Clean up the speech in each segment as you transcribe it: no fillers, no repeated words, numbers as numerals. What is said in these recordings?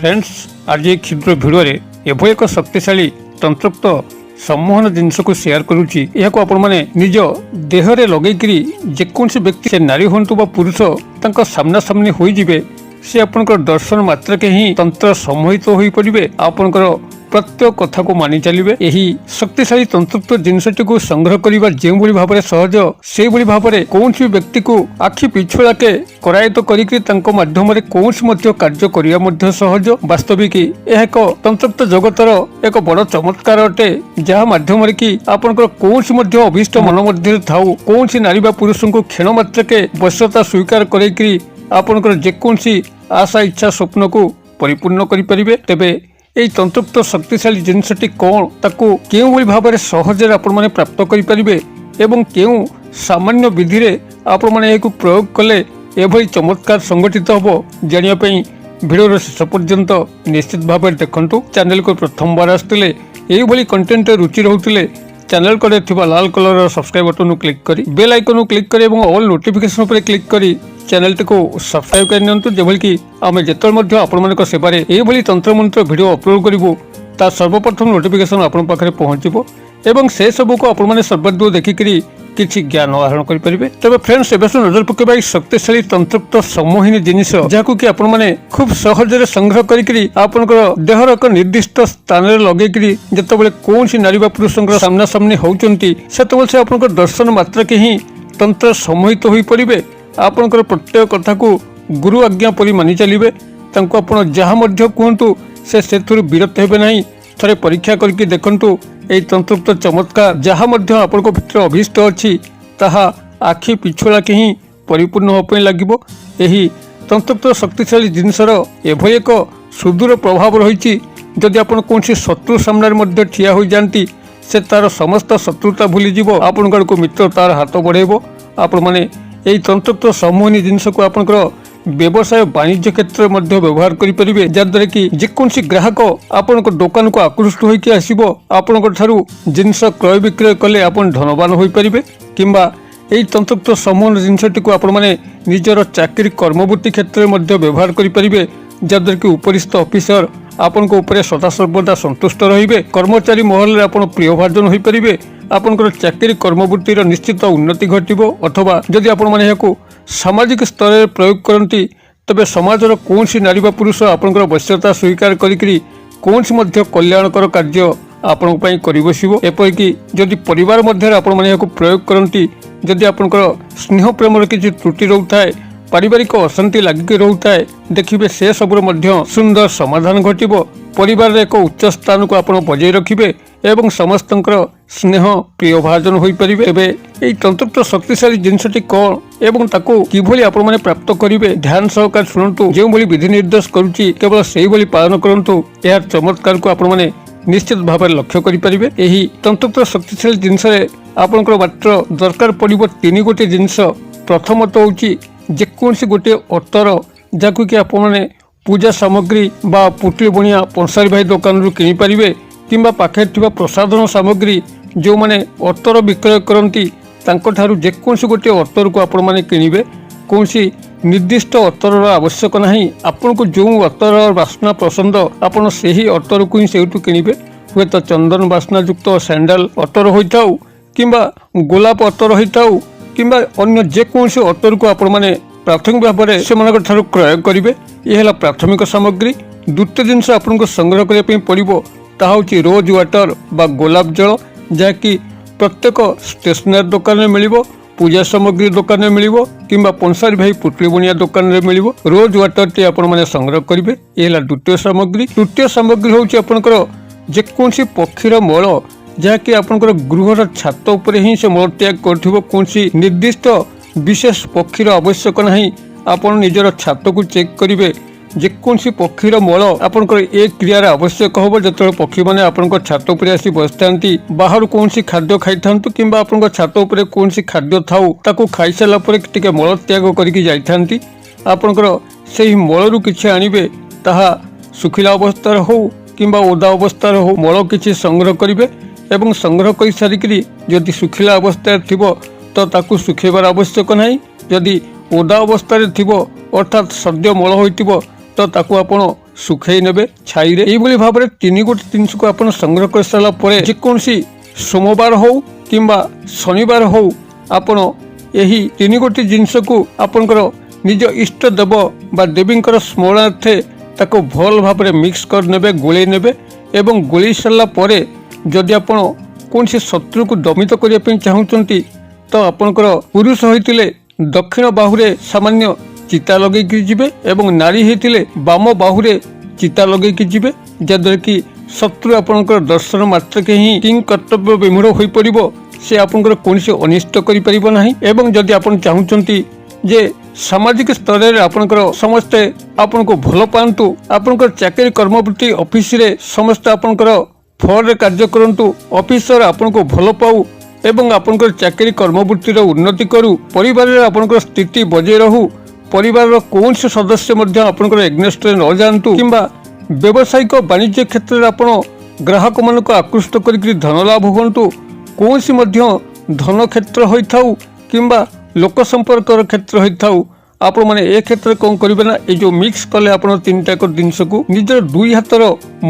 Friends आज ये क्षुद्र भिडियो एभली एक शक्तिशाली तंत्रोक्त सम्मोहन जिनस को शेयर करुच्ची आपने निज देहरे लगेकरी जेकोसी व्यक्ति से नारी हूँ बा पुरुष तांका सामना सामनी होइजिबे से आपनकर दर्शन मात्रके ही तंत्र सम्मोहित हो पड़े आपनकर प्रत्येक कथा को मानि चलिए यही शक्तिशाली तंत्रोक्त जिनसटी को संग्रह करने जो भाव में सहज से भाव में कौन व्यक्ति को आखि पिछुड़ाके करायत करध्यम कौन कार्य करने सहज वास्तविक यह एक तंत्रोक्त जगतर एक बड़ चमत्कार अटे जहाँ मध्यम कि आपंकर कौन अभीष्ट मन मध्य थाऊ कौन नारी बा पुरुष को क्षण मात्रके वश्यता स्वीकार कर आपंकर जेकोसी आशा इच्छा स्वप्न को परिपूर्ण करें तेबे এই তন্ত্রোক্ত শক্তিশালী জিনিসটি কোণ তাকে কেউভଳି ভাবে সহজে আপনি প্রাপ্ত করে এবং কেউ সামান্য বিধিরে আপনি একে প্রয়োগ কলে এভাবে চমৎকার সংগঠিত হব জাঁয়া ভিডিওর শেষ পর্যন্ত নিশ্চিত ভাবে দেখুন চ্যানেল को प्रथम बार आसते यही कंटेंट रुचि रोते चैनल कड़े लाल कलर सब्सक्राइब बटन क्लिक करी बेल आइकन क्लिक करी ऑल नोटिफिकेशन पर क्लिक करी चैनल टी को सब्सक्राइब कर जेभली कि आम जिते आपण सेवार यही तंत्र मंत्र भिडियो अपलोड करूँ ता सर्वप्रथम नोटिफिकेशन आपण पाखे पहुँचो एवं से सब को आपण सर्वादू देखिकी किसी ज्ञान आहरण करेंगे तबे फ्रेंड्स एवं नजर पकेबा शक्तिशाली तंत्रोक्त सम्मोहिनी जिनिस जहाँ कि आपने खूब सहजरे संग्रह करी देहर एक निर्दिष्ट स्थान लगे जिते कौन नारी बा पुरुष सामना सामनी होती से आप दर्शन मात्रके ही तंत्र सम्मोहित हो पड़े आपंकर प्रत्येक कथा को गुरु आज्ञा परी मानि चलिए आप जहाँ कहतु से विरत हेबे नहीं थरे परीक्षा करके देखंतु यही तंत्रोक्त चमत्कार जहाँ आपण भितर अभीष्ट अच्छी ताहा आखि पिछुड़ाके ही परिपूर्ण होने लगे यही तंत्रोक्त शक्तिशाली जिनसर एभली एक सुदूर प्रभाव रही जदि आप कौन शत्रु सामने ठिया हो जाती से तार समस्त शत्रुता भूलीज आपण को मित्र तार हाथ बढ़ेब आपण मैंने यही तंत्रोक्त सम्मोहिनी जिनस को आपंकर व्यवसाय वाणिज्य क्षेत्र में व्यवहार करेंगे जहाद्वारा कि जेकोसी ग्राहक आपण दुकान को आकृष्ट होकर आसब आपण जिनस क्रय विक्रय कले आप धनवान हो पारे किंबा यही तंत्रोक्त सम्मोहन जिनसटी को आपण मैंने निजर चाकरी कर्मवृत्ति क्षेत्र में व्यवहार करेंगे जहाद्वारा कि उपरिस्थ ऑफिसर आपण सदा सर्वदा संतुष्ट रे कर्मचारी महल में आप प्रियभाजन हो पारे आपंकर चाकरी कर्मवृत्तिर निश्चित उन्नति घटव अथवा जदि आपण सामाजिक स्तर में प्रयोग करती तबे समाजर कौन नारी बा पुरुष आपंकर वश्यता स्वीकार करी कौन कल्याणकर कार्य आपण कर बसब एपरिकी जदि परिवार मध्य आपण प्रयोग करती जदि आपंकर स्नेह प्रेम किसी त्रुटि रोता है पारिवारिक अशांति लगिक रोता है देखिए से सबुर सुंदर समाधान घटव परिवार एक उच्च स्थान को आप बजाय रखिए एवं समस्त स्नेह प्रियभाजन हो पारे यही तंत्रोक्त शक्तिशाली जिनसटी कौन एवं ताको किभली आप प्राप्त करेंगे ध्यान सहकार शुणु जो विधि निर्देश करुच्ची केवल से ही पालन करूँ यार चमत्कार को आपने निश्चित भाव लक्ष्य करेंगे यही तंत्रोक्त शक्तिशाली जिनस आपंकर मात्र दरकार पड़ो तीन गोटे जिनस प्रथमत हूँ जेकोसी गोटे अतर जहाँ कि आपने पूजा सामग्री बा पुटली बुणिया पंसारी भाई दुकान किनी पारिबे किंबा पाखे थिबा प्रसाधन सामग्री जो माने अतर विक्रय करती तांको जेकोसी गोटे अतर को आपण माने किनिबे कौनसी निर्दिष्ट अतर आवश्यक नहीं आपन को जो अतर बास्ना पसंद आपण सेही अतर को ही सेठू किनिबे हुए तो चंदन बास्ना युक्त सैंडल अतर होइथाउ किंबा गोलाप अतर होइथाउ किंबा अन्य जेकोसी अतर को आपण माने प्राथमिक भाव में से क्रय करेंगे यह है प्राथमिक सामग्री द्वितीय जिनस आपको संग्रह करने पड़ो ताकि रोज वाटर बा गोलाप जल जहाँकि प्रत्येक स्टेशनरी दुकान में मिल पूजा सामग्री दुकान में मिल कि पंसारी भाई पुटली बुणिया दुकान में मिल रोज वाटर टी आपने संग्रह करेंगे यह है द्वितीय सामग्री तृतीय सामग्री हूँ आपंकर जेकोसी पक्षीर मल जहाँकि आपंकर गृहर छात उपर ही से मल त्याग कर निर्दिष्ट विशेष पक्षीर आवश्यक नहीं आपन निजर छात को चेक करेंगे जेकोसी पक्षीर मल आपंकर एक क्रियार आवश्यक हम जो पक्षी मैंने आपण छात उपर आसी बस था बाहर कौन खाद्य खाई था कि आपण छात उपर कौन खाद्य थाऊ ताकू खाई सारापर टे मल त्याग करके आपंकर से मलू कि आणवे ताहा सुखिला अवस्था हो कि ओदा अवस्था हो मल कि संग्रह करेंगे एवं संग्रह कर सारिकी जदि सुखिला अवस्था थी तो ताकू सुखेबार आवश्यक नहीं जदि ओदा अवस्था अर्थात सद्य मल हो तो ताकू आपण ଶୁଖେଇ ନେବେ ଛାଇରେ। ଏଇଭଳି ଭାବରେ 3 ଗୋଟି ଜିନିଷକୁ ଆପଣ ସଂଗ୍ରହ କରିସାରିଲା ପରେ ଯେକୌଣସି ସୋମବାର ହଉ କିମ୍ବା ଶନିବାର ହଉ ଆପଣ ଏହି 3 ଗୋଟି ଜିନିଷକୁ ଆପଣଙ୍କର ନିଜ ଇଷ୍ଟ ଦେବ ବା ଦେବୀଙ୍କର ସ୍ମରଣାର୍ଥେ ତାକୁ ଭଲ ଭାବରେ ମିକ୍ସ କରିନେବେ, ଗୋଳେଇ ନେବେ ଏବଂ ଗୋଳେଇ ସାରିଲା ପରେ ଯଦି ଆପଣ କୌଣସି ଶତ୍ରୁକୁ ଦମିତ କରିବା ପାଇଁ ଚାହୁଁଛନ୍ତି ତ ଆପଣଙ୍କର ପୁରୁଷ ହୋଇଥିଲେ ଦକ୍ଷିଣ ବାହୁରେ ସାମାନ୍ୟ ଚିତା ଲଗେଇକି ଯିବେ ଏବଂ ନାରୀ ହୋଇଥିଲେ ବାମ ବାହୁରେ ଚିତା ଲଗେଇକି ଯିବେ, ଯାହାଦ୍ୱାରା କି ଶତ୍ରୁ ଆପଣଙ୍କର ଦର୍ଶନ ମାତ୍ରକେ ହିଁ କିଂ କର୍ତ୍ତବ୍ୟ ବିମୂଢ଼ ହୋଇପଡ଼ିବ, ସେ ଆପଣଙ୍କର କୌଣସି ଅନିଷ୍ଟ କରିପାରିବ ନାହିଁ। ଏବଂ ଯଦି ଆପଣ ଚାହୁଁଛନ୍ତି ଯେ ସାମାଜିକ ସ୍ତରରେ ଆପଣଙ୍କର ସମସ୍ତେ ଆପଣଙ୍କୁ ଭଲ ପାଆନ୍ତୁ, ଆପଣଙ୍କର ଚାକିରି କର୍ମବୃତ୍ତି ଅଫିସରେ ସମସ୍ତେ ଆପଣଙ୍କର ଫଳରେ କାର୍ଯ୍ୟ କରନ୍ତୁ, ଅଫିସର ଆପଣଙ୍କୁ ଭଲ ପାଉ ଏବଂ ଆପଣଙ୍କର ଚାକିରି କର୍ମବୃତ୍ତିର ଉନ୍ନତି କରୁ, ପରିବାରରେ ଆପଣଙ୍କର ସ୍ଥିତି ବଜାୟ ରହୁ, ପରିବାରର କୌଣସି ସଦସ୍ୟ ମଧ୍ୟ ଆପଣଙ୍କର ଏଗ୍ନେଷ୍ଟରେ ନ ଯାଆନ୍ତୁ କିମ୍ବା ବ୍ୟବସାୟିକ ବାଣିଜ୍ୟ କ୍ଷେତ୍ରରେ ଆପଣ ଗ୍ରାହକମାନଙ୍କୁ ଆକୃଷ୍ଟ କରିକି ଧନ ଲାଭ ହୁଅନ୍ତୁ, କୌଣସି ମଧ୍ୟ ଧନ କ୍ଷେତ୍ର ହୋଇଥାଉ କିମ୍ବା ଲୋକ ସମ୍ପର୍କର କ୍ଷେତ୍ର ହୋଇଥାଉ, ଆପଣମାନେ ଏ କ୍ଷେତ୍ରରେ କ'ଣ କରିବେ ନା ଏଇ ଯେଉଁ ମିକ୍ସ କଲେ ଆପଣ 3ଟାକ ଜିନିଷକୁ ନିଜର 2 ହାତର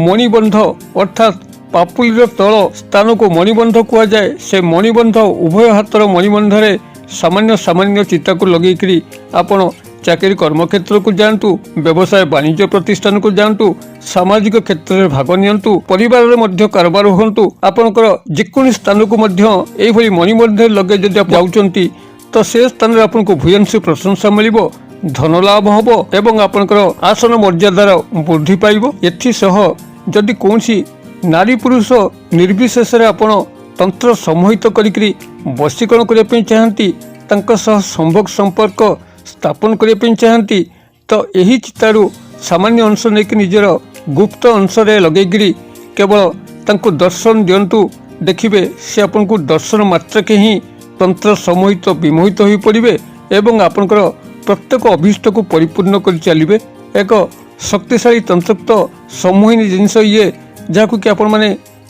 ମଣିବନ୍ଧ ଅର୍ଥାତ୍ ପାପୁଲିର ତଳ ସ୍ଥାନକୁ ମଣିବନ୍ଧ କୁହାଯାଏ, ସେ ମଣିବନ୍ଧ ଉଭୟ ହାତର ମଣିବନ୍ଧରେ ସାମାନ୍ୟ ଚିତାକୁ ଲଗେଇକରି ଆପଣ ଚାକିରି କର୍ମକ୍ଷେତ୍ରକୁ ଯାଆନ୍ତୁ, ବ୍ୟବସାୟ ବାଣିଜ୍ୟ ପ୍ରତିଷ୍ଠାନକୁ ଯାଆନ୍ତୁ, ସାମାଜିକ କ୍ଷେତ୍ରରେ ଭାଗ ନିଅନ୍ତୁ, ପରିବାରରେ ମଧ୍ୟ କାରବାର ହୁଅନ୍ତୁ, ଆପଣଙ୍କର ଯେକୌଣସି ସ୍ଥାନକୁ ମଧ୍ୟ ଏଇଭଳି ମଣିବନ୍ଧରେ ଲଗେଇ ଯଦି ଆପଣ ଯାଉଛନ୍ତି ତ ସେ ସ୍ଥାନରେ ଆପଣଙ୍କୁ ଭୂୟସୀ ପ୍ରଶଂସା ମିଳିବ, ଧନ ଲାଭ ହେବ ଏବଂ ଆପଣଙ୍କର ଆସନ ମର୍ଯ୍ୟାଦାର ବୃଦ୍ଧି ପାଇବ। ଏଥିସହ ଯଦି କୌଣସି ନାରୀ ପୁରୁଷ ନିର୍ବିଶେଷରେ ଆପଣ ତନ୍ତ୍ର ସମ୍ମୋହିତ କରିକି ବଶୀକରଣ କରିବା ପାଇଁ ଚାହାନ୍ତି, ତାଙ୍କ ସହ ସମ୍ଭୋଗ ସମ୍ପର୍କ ସ୍ଥାପନ କରିବା ପାଇଁ ଚାହାନ୍ତି ତ ଏହି ଚିତାରୁ ସାମାନ୍ୟ ଅଂଶ ନେଇକି ନିଜର ଗୁପ୍ତ ଅଂଶରେ ଲଗେଇକିରି କେବଳ ତାଙ୍କୁ ଦର୍ଶନ ଦିଅନ୍ତୁ, ଦେଖିବେ ସେ ଆପଣଙ୍କୁ ଦର୍ଶନ ମାତ୍ରକେ ହିଁ ତନ୍ତ୍ର ସମ୍ମୋହିତ ବିମୋହିତ ହୋଇପଡ଼ିବେ ଏବଂ ଆପଣଙ୍କର ପ୍ରତ୍ୟେକ ଅଭୀଷ୍ଟକୁ ପରିପୂର୍ଣ୍ଣ କରି ଚାଲିବେ। ଏକ ଶକ୍ତିଶାଳୀ ତନ୍ତ୍ରୋକ୍ତ ସମ୍ମୋହିନୀ ଜିନିଷ ଇଏ, ଯାହାକୁ କି ଆପଣମାନେ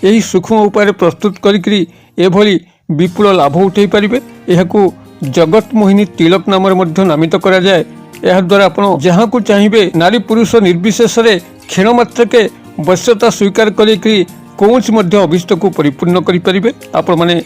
ଏହି ସୂକ୍ଷ୍ମ ଉପାୟରେ ପ୍ରସ୍ତୁତ କରିକିରି ଏଭଳି ବିପୁଳ ଲାଭ ଉଠାଇ ପାରିବେ। ଏହାକୁ ଜଗତ ମୋହିନୀ ତିଳକ ନାମରେ ମଧ୍ୟ ନାମିତ କରାଯାଏ। ଏହାଦ୍ୱାରା ଆପଣ ଯାହାକୁ ଚାହିଁବେ ନାରୀ ପୁରୁଷ ନିର୍ବିଶେଷରେ କ୍ଷୀଣ ମାତ୍ରକେ ବଶ୍ୟତା ସ୍ୱୀକାର କରିକି କୌଣସି ମଧ୍ୟ ଅଭୀଷ୍ଟକୁ ପରିପୂର୍ଣ୍ଣ କରିପାରିବେ। ଆପଣମାନେ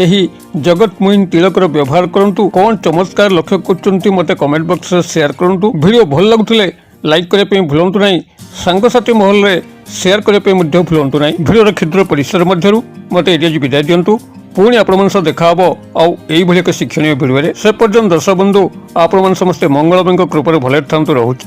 ଏହି ଜଗତ ମୋହିନୀ ତିଳକର ବ୍ୟବହାର କରନ୍ତୁ। କ'ଣ ଚମତ୍କାର ଲକ୍ଷ୍ୟ କରୁଛନ୍ତି ମୋତେ କମେଣ୍ଟ ବକ୍ସରେ ସେୟାର କରନ୍ତୁ। ଭିଡ଼ିଓ ଭଲ ଲାଗୁଥିଲେ ଲାଇକ୍ କରିବା ପାଇଁ ଭୁଲନ୍ତୁ ନାହିଁ, ସାଙ୍ଗସାଥି ମହଲରେ ସେୟାର କରିବା ପାଇଁ ମଧ୍ୟ ଭୁଲନ୍ତୁ ନାହିଁ। ଭିଡ଼ିଓର କ୍ଷୁଦ୍ର ପରିସର ମଧ୍ୟରୁ ମୋତେ ଏରିଆଜି ବିଦାୟ ଦିଅନ୍ତୁ। ପୁଣି ଆପଣମାନଙ୍କ ସହ ଦେଖାହେବ ଆଉ ଏଇଭଳି ଏକ ଶିକ୍ଷଣୀୟ ଭିଡ଼ିଓରେ। ସେ ପର୍ଯ୍ୟନ୍ତ ଦର୍ଶକ ବନ୍ଧୁ ଆପଣମାନେ ସମସ୍ତେ ମଙ୍ଗଳମୟଙ୍କ କୃପାରେ ଭଲରେ ଥାନ୍ତୁ। ରହୁଛି।